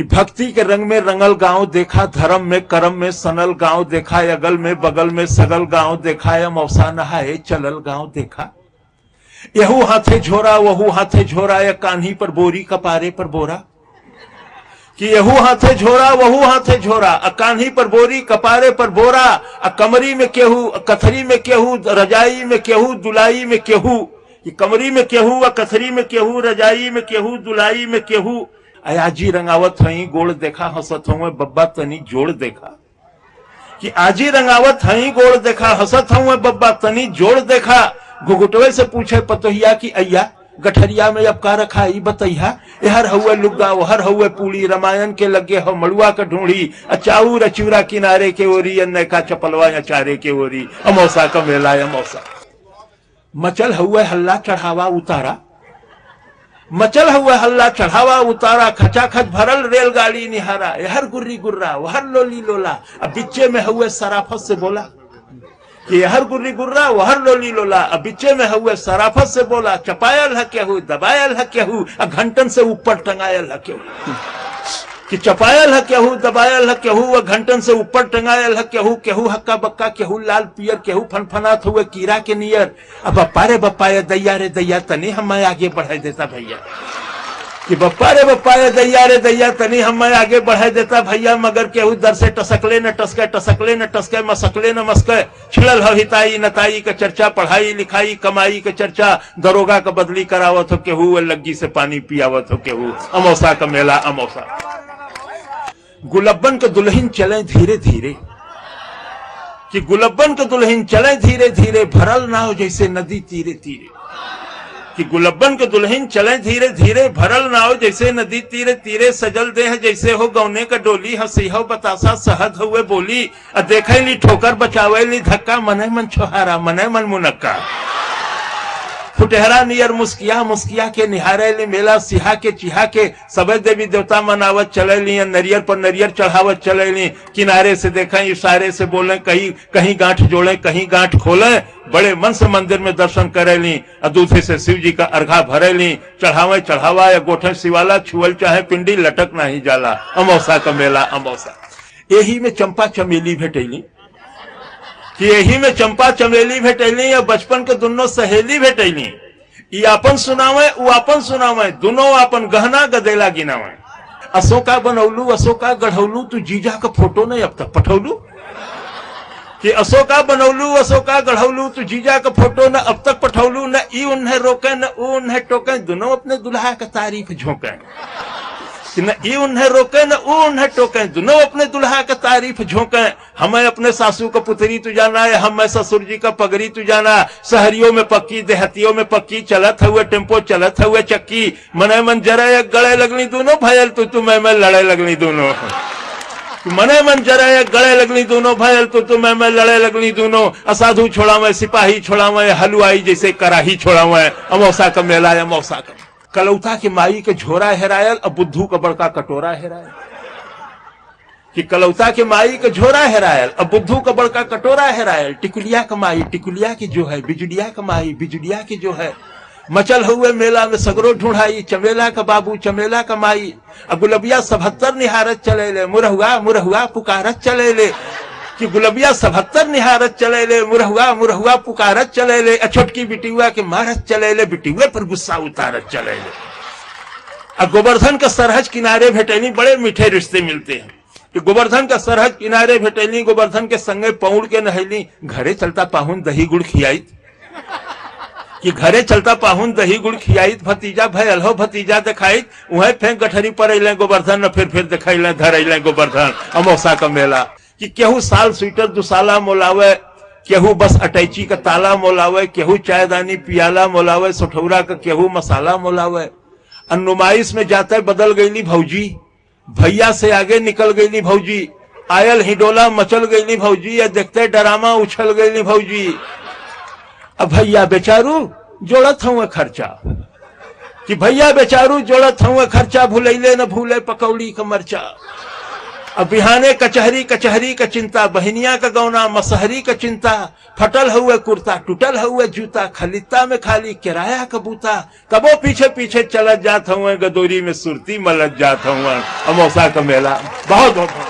भक्ति के रंग में रंगल गांव देखा, धर्म में कर्म में सनल गांव देखा, अगल में बगल में सगल गांव देखा, या मौसा नहाए चलल गांव देखा। यहू हाथे झोरा वहू हाथे झोरा, या कान्ही पर बोरी कपारे पर बोरा। कि यहू हाथे झोरा वहू हाथे झोरा, कान्ही पर बोरी कपारे पर बोरा, कमरी में केहू कथरी में केहू, रजाई में केहू दुलाई में केहू। कमरी में केहू कथरी में केहू, रजाई में केहू दुलाई में केहू। आजी रंगावत हई गोड़ देखा, हंसत हूँ बब्बा तनी जोड़ देखा। कि आजी रंगावत हई गोड़ देखा, हंसत हूँ बब्बा तनी जोड़ देखा। घुघुटवे से पूछे पतोहिया कि अय्या गठरिया में अब का रखा ई बतैया। हर हुए लुग्गा हर हुए पूड़ी, रामायण के लगे हो मड़ुआ का ढूंढी। अचाऊ रचूरा किनारे के ओरी, अन्य का चपलवा अचारे के ओरी। अमौसा का मेला अमौसा। मचल हुए हल्ला चढ़ावा उतारा, मचल हुआ हल्ला चढ़ावा उतारा। खचाखच भरल रेलगाड़ी निहारा, हर गुर्री गुर्रा वहर लोली लोला। अब बिच्चे में हुए सराफत से बोला कि हर गुर्री गुर्रा वहर लोली लोला। अब बिच्चे में हुए सराफत से बोला, चपायल है केहू दबायल है केहू, घंटन से ऊपर टंगायल है केहू। कि चपायल है केहू दबायल है केहू, घंटन से ऊपर टंगायल है केहू। केहू हक्का बक्का केहू लाल पियर, केहू फनफनात हुए कीड़ा के नियर। अब बप्पा रे बप्पा ये दैया रे दैया तनी हमें आगे बढ़ा देता भैया। कि बप्पा रे बप्पा ये दैया रे दैया तनी हमें आगे बढ़ा देता भैया। मगर केहू दर से टसकले न टसके, टसकले न टसके, मसकले न मस्के। छिड़ल हो हिताई नताई का चर्चा, पढ़ाई लिखाई कमाई का चर्चा। दरोगा का बदली करावत हो केहू, लग्गी से पानी पियावत हो केहू। अमौसा का मेला अमौसा। गुलब्बन के दुल्हन चले धीरे धीरे, कि गुलब्बन के दुल्हन चले धीरे धीरे, भरल नाव जैसे नदी तीरे तीरे। कि गुलब्बन के दुल्हन चले धीरे धीरे, भरल नाव जैसे नदी तीरे तीरे। सजल देह जैसे हो गौने का डोली, हंसी हो बतासा सहद हुए बोली। देखे ली ठोकर बचावे ली धक्का, मने मन छोहारा मने मन मुनक्का। फुटहरा नियर मुस्किया मुस्किया के निहारे ली मेला। सिहा के चिहा के सबे देवी देवता मनावत चले ली, नरियर पर नरियर चढ़ावत चले ली। किनारे से देखें इशारे से बोले, कहीं कहीं गांठ जोड़े कहीं गांठ खोले। बड़े मन से मंदिर में दर्शन करे ली, दूधे से शिव जी का अर्घा भरे ली। चढ़ावे चढ़ावा या गोठे शिवाला, छुअल चाहे पिंडी लटक नहीं जाला। अमौसा का मेला अमौसा। यही में चंपा चमेली भेटैली, कि यही में चंपा चमेली भेटैली, या बचपन के दोनों सहेली भेटैली। ई आपन सुनावे उ आपन सुनावे, दोनों आपन गहना गदेला गिनावे। अशोका बनौलू अशोका गढ़ौलू, तू जीजा का फोटो नहीं अब तक पठौलू। कि अशोका बनौलू अशोका गढ़ौलू, तू जीजा का फोटो न अब तक पठौलू। न ई उन्हें रोके न ऊ उन्हें टोके, दोनों अपने दुल्हा का तारीफ झोंके। न ई उन्हें रोके न ऊ उन्हें टोके, दोनों अपने दुल्हा का तारीफ झोंके। हमें अपने सासू का पुतरी तू जाना है, हमें ससुर जी का पगड़ी तू जाना। शहरियों में पक्की देहतियों में पक्की, चलत हुए टेम्पो चलत हुए चक्की। मने मन जरे गले लगनी दोनों, भयल तू मैं लड़े लगनी दोनों। मने मन जरे गले लगनी दोनों, भयल तू मैं लड़े लगनी दोनों। असाधु छोड़ावे सिपाही छोड़ावे, हलवाई जैसे कराही छोड़ावे। अमौसा का मेला अमौसा का। कलौता की माई के झोरा हेरायल, अब बुद्धू का बड़का कटोरा हेरायल। कि कलौता के माई के झोरा हेरायल, अब बुद्धू का बड़का कटोरा हेरायल। टिकुलिया का माई टिकुलिया की जो है, बिजुलिया का माई बिजुलिया की जो है। मचल हुए मेला में सगरो ढूंढाई, चमेला का बाबू चमेला का माई। अब गुलबिया 77 निहारत चले ले, मुरहुआ मुरहुआ पुकारत चले ले। कि गुलबिया 77 निहारत चले ले, मुरहुआ मुरहुआ पुकारत चले ले। छोटकी बिटिया के मारत चले ले, बिटिया पर गुस्सा उतारत चले ले। गोवर्धन का सरहज किनारे भेटैली, बड़े मीठे रिश्ते मिलते हैं। कि गोवर्धन का सरहज किनारे भेटैली, गोवर्धन के संगे पौड़ के नहैली। घरे चलता पाहुन दही गुड़ खियाई, कि घरे चलता पाहुन दही गुड़ खियाई। भतीजा भयल हो भतीजा दिखाई, वहीं फेंक गठरी पर अले गोवर्धन न फिर दिखाई धर अले गोवर्धन। अमौसा का मेला। कि केहू साल स्वेटर दुसाला मोलावे, केहू बस अटैची का ताला मोलावे। केहू चायदानी पियाला मोलावे, सठौरा का केहू मसाला मोलावे। नुमाइश में जाते बदल गईली भौजी, भैया से आगे निकल गईली भौजी। आयल हिडोला मचल गईली भौजी, या देखते डरामा उछल गईली भौजी। अब भैया बेचारू जोड़त हुए खर्चा, कि भैया बेचारू जोड़त हुए खर्चा। भूलैले न भूले पकौड़ी का मरचा। अब बिहाने कचहरी कचहरी का चिंता, बहनिया का गौना मसहरी का चिंता, फटल हुए कुर्ता टूटल हुए जूता, खलिता में खाली किराया कबूता, कबो पीछे पीछे चलत जात हुए, गदोरी में सुरती मलत जात हुए। अमौसा का मेला बहुत बहुत